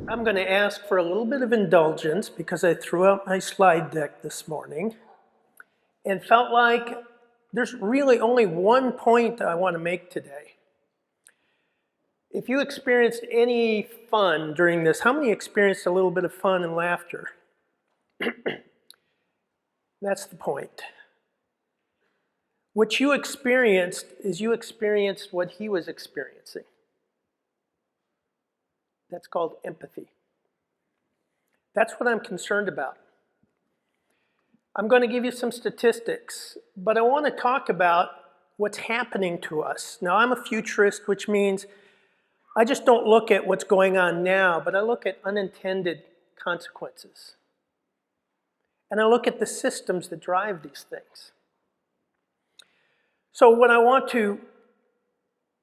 I'm going to ask for a little bit of indulgence because I threw out my slide deck this morning and felt like there's really only one point I want to make today. If you experienced any fun during this, how many experienced a little bit of fun and laughter? That's the point. What you experienced is you experienced what he was experiencing. That's called empathy. That's what I'm concerned about. I'm going to give you some statistics, but I want to talk about what's happening to us. Now, I'm a futurist, which means I just don't look at what's going on now, but I look at unintended consequences. And I look at the systems that drive these things. So what I want to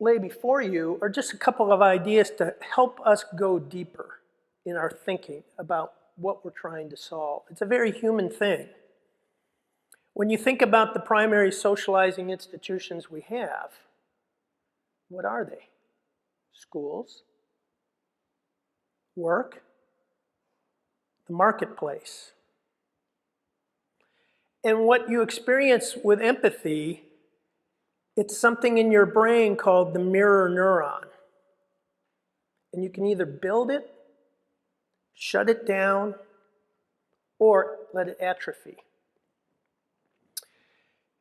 lay before you are just a couple of ideas to help us go deeper in our thinking about what we're trying to solve. It's a very human thing. When you think about the primary socializing institutions we have, what are they? Schools, work, the marketplace. And what you experience with empathy, it's something in your brain called the mirror neuron. And you can either build it, shut it down, or let it atrophy.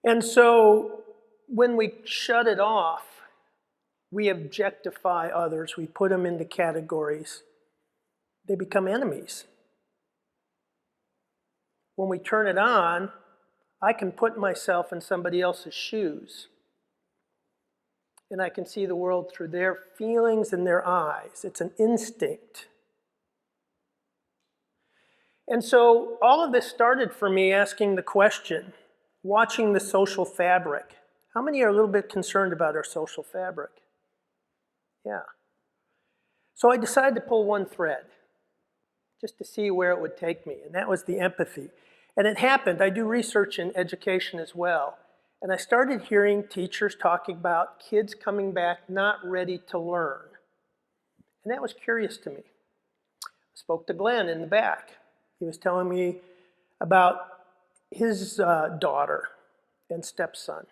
And so when we shut it off, we objectify others, we put them into categories. They become enemies. When we turn it on, I can put myself in somebody else's shoes. And I can see the world through their feelings and their eyes. It's an instinct. And so all of this started for me asking the question, watching the social fabric. How many are a little bit concerned about our social fabric? Yeah. So I decided to pull one thread just to see where it would take me, and that was the empathy. And it happened. I do research in education as well. And I started hearing teachers talking about kids coming back not ready to learn. And that was curious to me. I spoke to Glenn in the back. He was telling me about his daughter and stepson.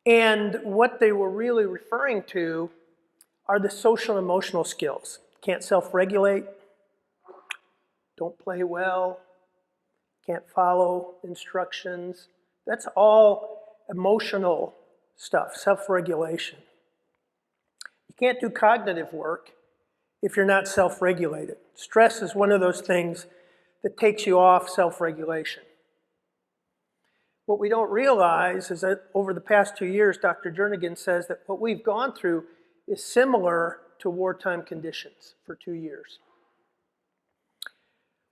And what they were really referring to are the social and emotional skills. Can't self-regulate, don't play well, can't follow instructions. That's all emotional stuff, self-regulation. You can't do cognitive work if you're not self-regulated. Stress is one of those things that takes you off self-regulation. What we don't realize is that over the past 2 years, Dr. Jernigan says that what we've gone through is similar to wartime conditions for 2 years.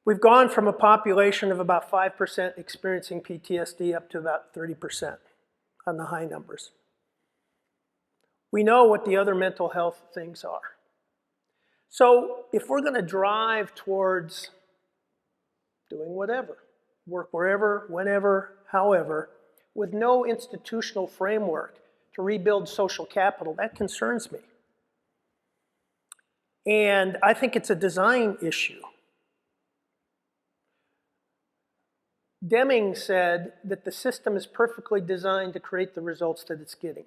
We've gone from a population of about 5% experiencing PTSD up to about 30% on the high numbers. We know what the other mental health things are. So if we're going to drive towards doing whatever, work wherever, whenever, however, with no institutional framework to rebuild social capital, that concerns me. And I think it's a design issue. Deming said that the system is perfectly designed to create the results that it's getting.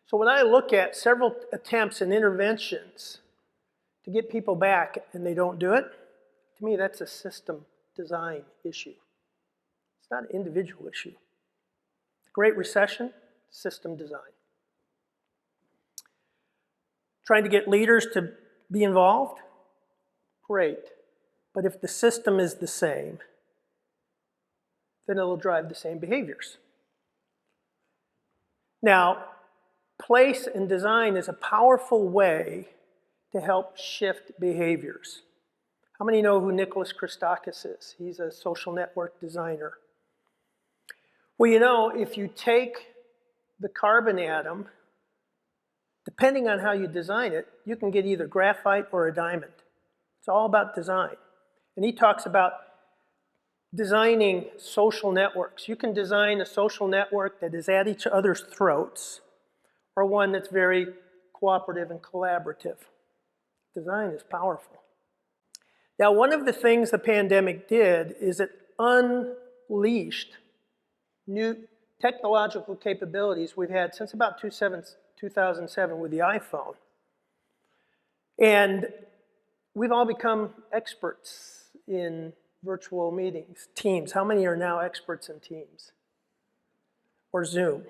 So when I look at several attempts and interventions to get people back and they don't do it, to me that's a system design issue. It's not an individual issue. The Great Recession, system design. Trying to get leaders to be involved, great. But if the system is the same, then it'll drive the same behaviors. Now, place and design is a powerful way to help shift behaviors. How many know who Nicholas Christakis is? He's a social network designer. Well, you know, if you take the carbon atom, depending on how you design it, you can get either graphite or a diamond. It's all about design. And he talks about designing social networks. You can design a social network that is at each other's throats, or one that's very cooperative and collaborative. Design is powerful. Now, one of the things the pandemic did is it unleashed new technological capabilities we've had since about 2007 with the iPhone. And we've all become experts in virtual meetings. Teams, how many are now experts in Teams? Or Zoom?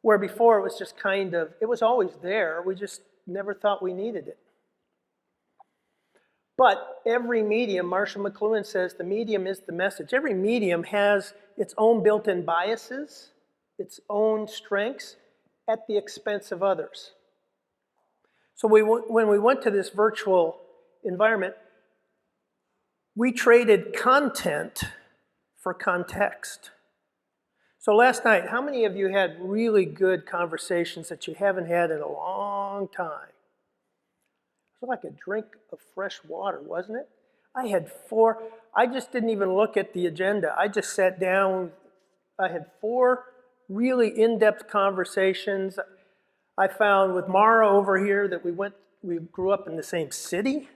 Where before it was just kind of, it was always there, we just never thought we needed it. But every medium, Marshall McLuhan says, the medium is the message. Every medium has its own built-in biases, its own strengths, at the expense of others. So when we went to this virtual environment, we traded content for context. So last night, how many of you had really good conversations that you haven't had in a long time? It was like a drink of fresh water, wasn't it? I had 4, I just didn't even look at the agenda. I just sat down. I had 4 really in-depth conversations. I found with Mara over here that we grew up in the same city.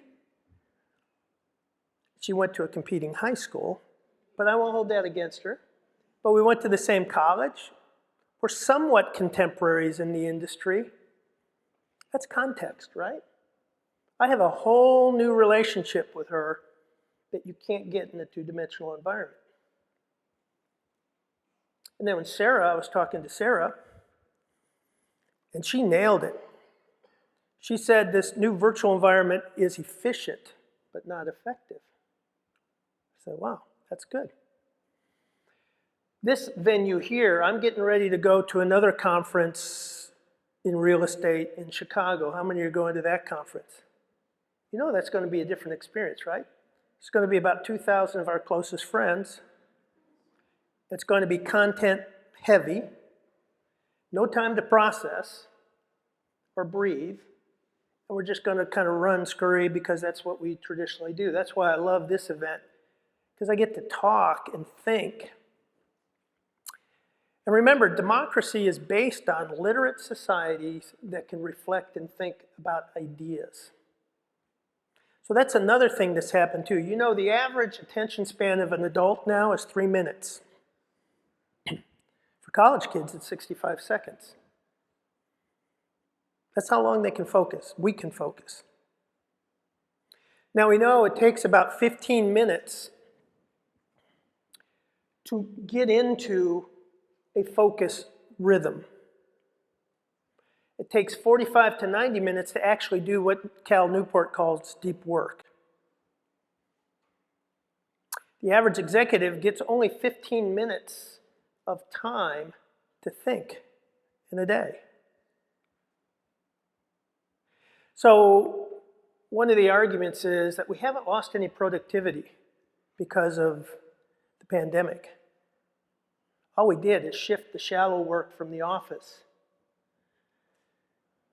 She went to a competing high school, but I won't hold that against her. But we went to the same college. We're somewhat contemporaries in the industry. That's context, right? I have a whole new relationship with her that you can't get in a two-dimensional environment. And then when I was talking to Sarah, and she nailed it. She said this new virtual environment is efficient, but not effective. I said, wow, that's good. This venue here, I'm getting ready to go to another conference in real estate in Chicago. How many are going to that conference? You know that's going to be a different experience, right? It's going to be about 2,000 of our closest friends. It's going to be content heavy, no time to process or breathe, and we're just going to kind of run, scurry, because that's what we traditionally do. That's why I love this event, because I get to talk and think. And remember, democracy is based on literate societies that can reflect and think about ideas. So that's another thing that's happened too. You know, the average attention span of an adult now is 3 minutes. For college kids, it's 65 seconds. That's how long they can focus. We can focus. Now we know it takes about 15 minutes to get into a focus rhythm. It takes 45 to 90 minutes to actually do what Cal Newport calls deep work. The average executive gets only 15 minutes of time to think in a day. So one of the arguments is that we haven't lost any productivity because of the pandemic. All we did is shift the shallow work from the office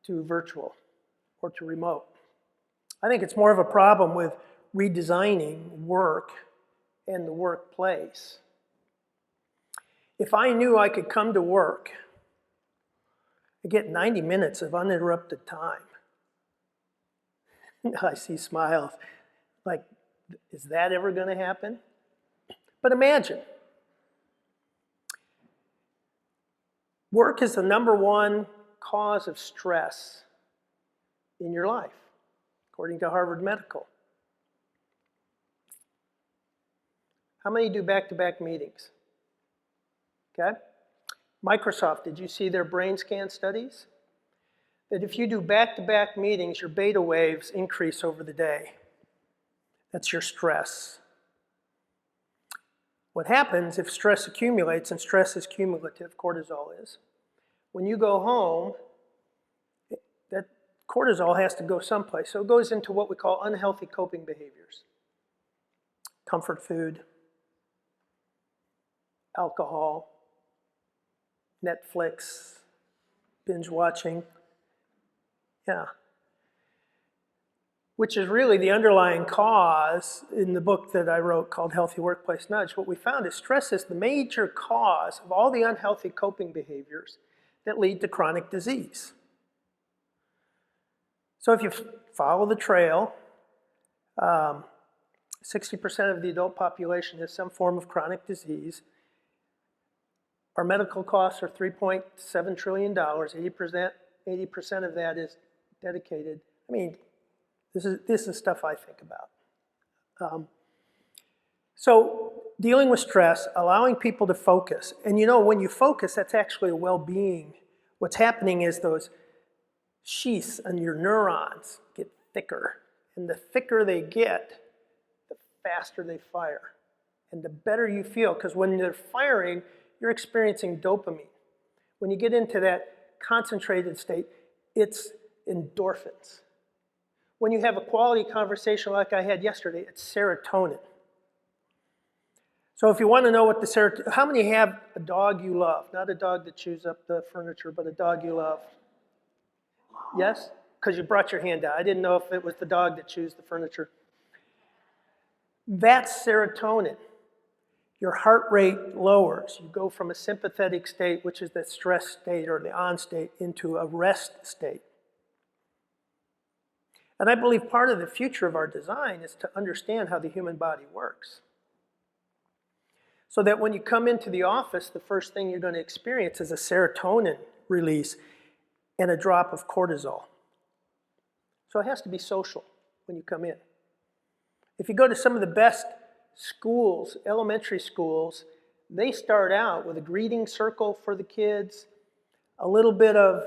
to virtual or to remote. I think it's more of a problem with redesigning work and the workplace. If I knew I could come to work and get 90 minutes of uninterrupted time, I see smiles, like Is that ever going to happen? But imagine, work is the #1 cause of stress in your life, according to Harvard Medical. How many do back-to-back meetings? Okay? Microsoft, did you see their brain scan studies? That if you do back-to-back meetings, your beta waves increase over the day. That's your stress. What happens if stress accumulates, and stress is cumulative, cortisol is, when you go home, that cortisol has to go someplace. So it goes into what we call unhealthy coping behaviors. Comfort food, alcohol, Netflix, binge watching. Yeah. Which is really the underlying cause in the book that I wrote called Healthy Workplace Nudge. What we found is stress is the major cause of all the unhealthy coping behaviors that lead to chronic disease. So if you follow the trail, 60% of the adult population has some form of chronic disease. Our medical costs are $3.7 trillion. 80% of that is dedicated. I mean, this is stuff I think about. So dealing with stress, allowing people to focus. And you know, when you focus, that's actually a well-being. What's happening is those sheaths on your neurons get thicker. And the thicker they get, the faster they fire. And the better you feel, because when they're firing, you're experiencing dopamine. When you get into that concentrated state, it's endorphins. When you have a quality conversation like I had yesterday, it's serotonin. So if you want to know what the serotonin, how many have a dog you love? Not a dog that chews up the furniture, but a dog you love. Yes? Because you brought your hand out. I didn't know if it was the dog that chews the furniture. That's serotonin. Your heart rate lowers. You go from a sympathetic state, which is the stress state or the on state, into a rest state. And I believe part of the future of our design is to understand how the human body works. So that when you come into the office, the first thing you're going to experience is a serotonin release and a drop of cortisol. So it has to be social when you come in. If you go to some of the best schools, elementary schools, they start out with a greeting circle for the kids, a little bit of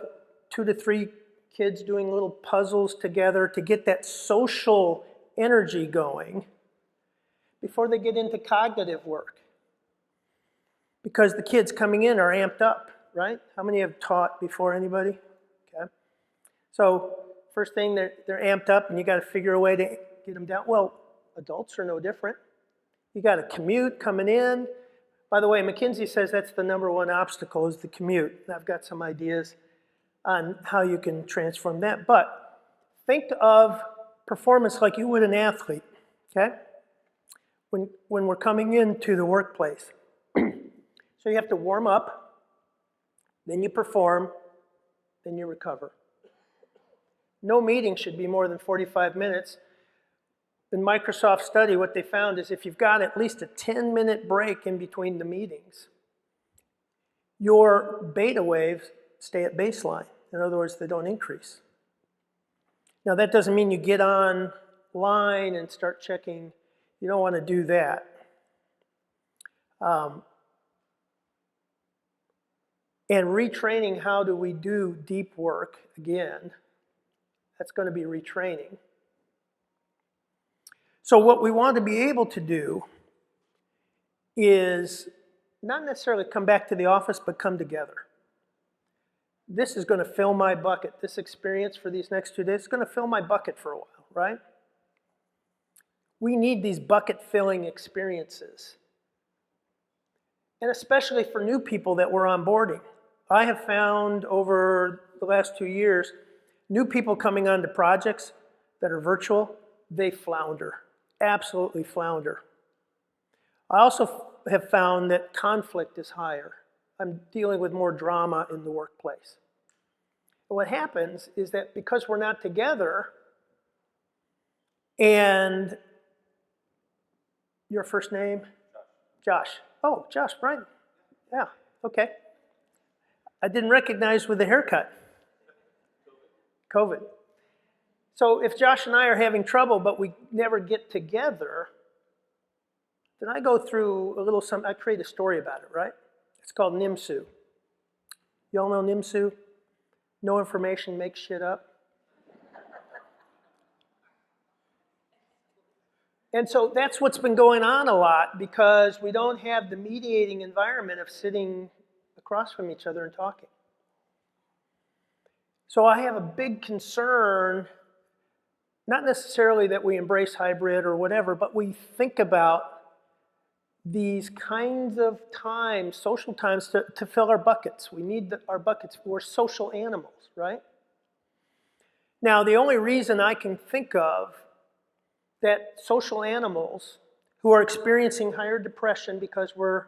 2 to 3 kids doing little puzzles together to get that social energy going before they get into cognitive work. Because the kids coming in are amped up, right? How many have taught before, anybody? Okay. So first thing, they're amped up and you got to figure a way to get them down. Well, adults are no different. You got a commute coming in. By the way, McKinsey says that's the #1 obstacle is the commute. And I've got some ideas on how you can transform that. But think of performance like you would an athlete, okay? When we're coming into the workplace. So you have to warm up, then you perform, then you recover. No meeting should be more than 45 minutes. In Microsoft's study, what they found is if you've got at least a 10-minute break in between the meetings, your beta waves stay at baseline. In other words, they don't increase. Now, that doesn't mean you get online and start checking. You don't want to do that. And retraining, how do we do deep work? Again, that's going to be retraining. So what we want to be able to do is not necessarily come back to the office, but come together. This is going to fill my bucket. This experience for these next 2 days is going to fill my bucket for a while, right? We need these bucket-filling experiences. And especially for new people that we're onboarding. I have found over the last 2 years, new people coming onto projects that are virtual, they flounder, absolutely flounder. I also have found that conflict is higher. I'm dealing with more drama in the workplace. And what happens is that because we're not together and Your first name? Josh. Oh, Josh, right. Yeah, okay. I didn't recognize with the haircut. COVID. So if Josh and I are having trouble, but we never get together, then I go through a little I create a story about it, right? It's called NIMSU. Y'all know NIMSU? No information, make shit up. And so that's what's been going on a lot because we don't have the mediating environment of sitting across from each other and talking. So I have a big concern, not necessarily that we embrace hybrid or whatever, but we think about these kinds of times, social times, to fill our buckets. We need our buckets. We're social animals, right? Now, the only reason I can think of that social animals who are experiencing higher depression because we're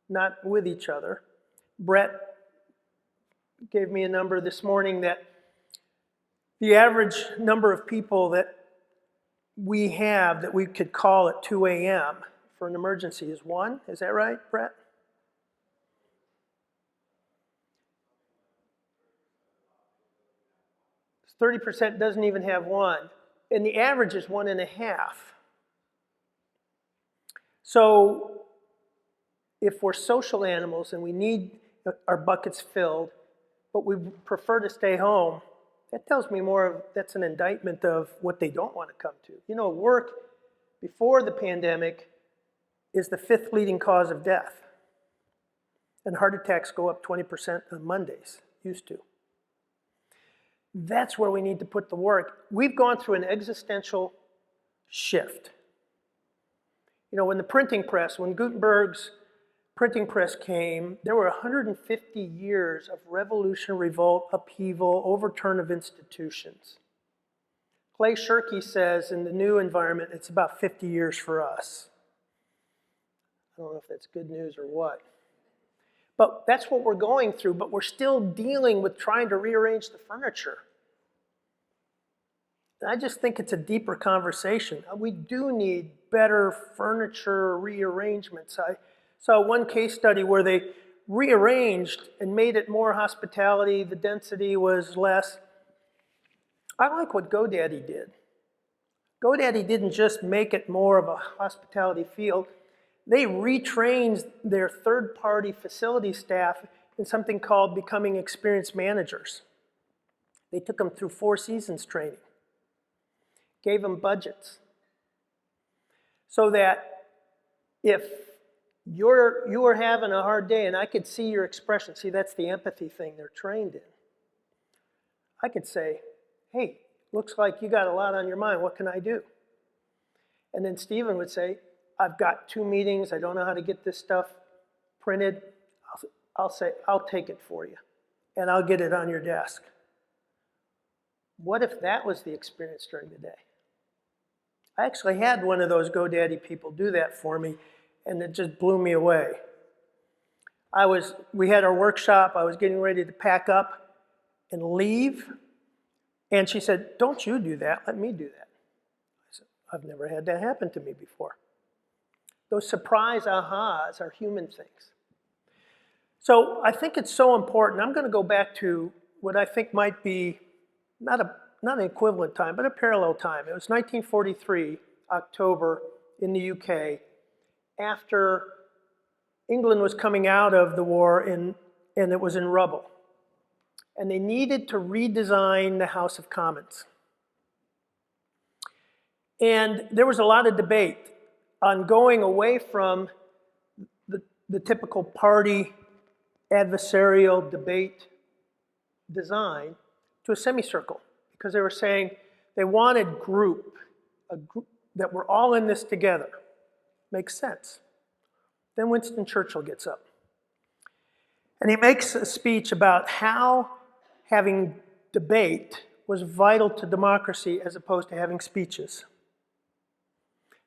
not with each other. Brett gave me a number this morning that the average number of people that we have that we could call at 2 a.m. for an emergency is 1. Is that right, Brett? 30% doesn't even have 1. And the average is 1.5. So if we're social animals and we need our buckets filled, but we prefer to stay home, that tells me more of that's an indictment of what they don't want to come to. You know, work before the pandemic is the 5th leading cause of death. And heart attacks go up 20% on Mondays, used to. That's where we need to put the work. We've gone through an existential shift. You know, when the printing press, when Gutenberg's printing press came, there were 150 years of revolution, revolt, upheaval, overturn of institutions. Clay Shirky says in the new environment, it's about 50 years for us. I don't know if that's good news or what. But that's what we're going through, but we're still dealing with trying to rearrange the furniture. And I just think it's a deeper conversation. We do need better furniture rearrangements. I saw one case study where they rearranged and made it more hospitality, the density was less. I like what GoDaddy did. GoDaddy didn't just make it more of a hospitality field. They retrained their third-party facility staff in something called becoming experienced managers. They took them through 4 seasons training, gave them budgets, so that if you are having a hard day and I could see your expression, see that's the empathy thing they're trained in. I could say, hey, looks like you got a lot on your mind, what can I do? And then Stephen would say, I've got 2 meetings, I don't know how to get this stuff printed. I'll say, I'll take it for you, and I'll get it on your desk. What if that was the experience during the day? I actually had one of those GoDaddy people do that for me, and it just blew me away. We had our workshop, I was getting ready to pack up and leave, and she said, don't you do that, let me do that. I said, I've never had that happen to me before. Those surprise ahas are human things. So I think it's so important. I'm going to go back to what I think might be not an equivalent time, but a parallel time. It was 1943, October, in the UK, after England was coming out of the war and it was in rubble. And they needed to redesign the House of Commons. And there was a lot of debate on going away from the typical party adversarial debate design to a semicircle, because they were saying they wanted a group that we're all in this together. Makes sense. Then Winston Churchill gets up. And he makes a speech about how having debate was vital to democracy as opposed to having speeches.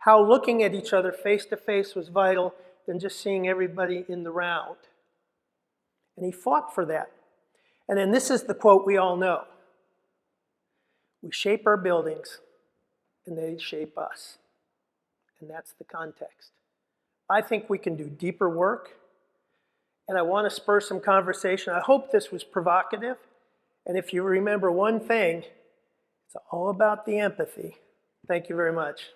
How looking at each other face to face was vital than just seeing everybody in the round. And he fought for that. And then this is the quote we all know. We shape our buildings and they shape us. and that's the context. I think we can do deeper work, and I want to spur some conversation. I hope this was provocative, and if you remember one thing, it's all about the empathy. Thank you very much.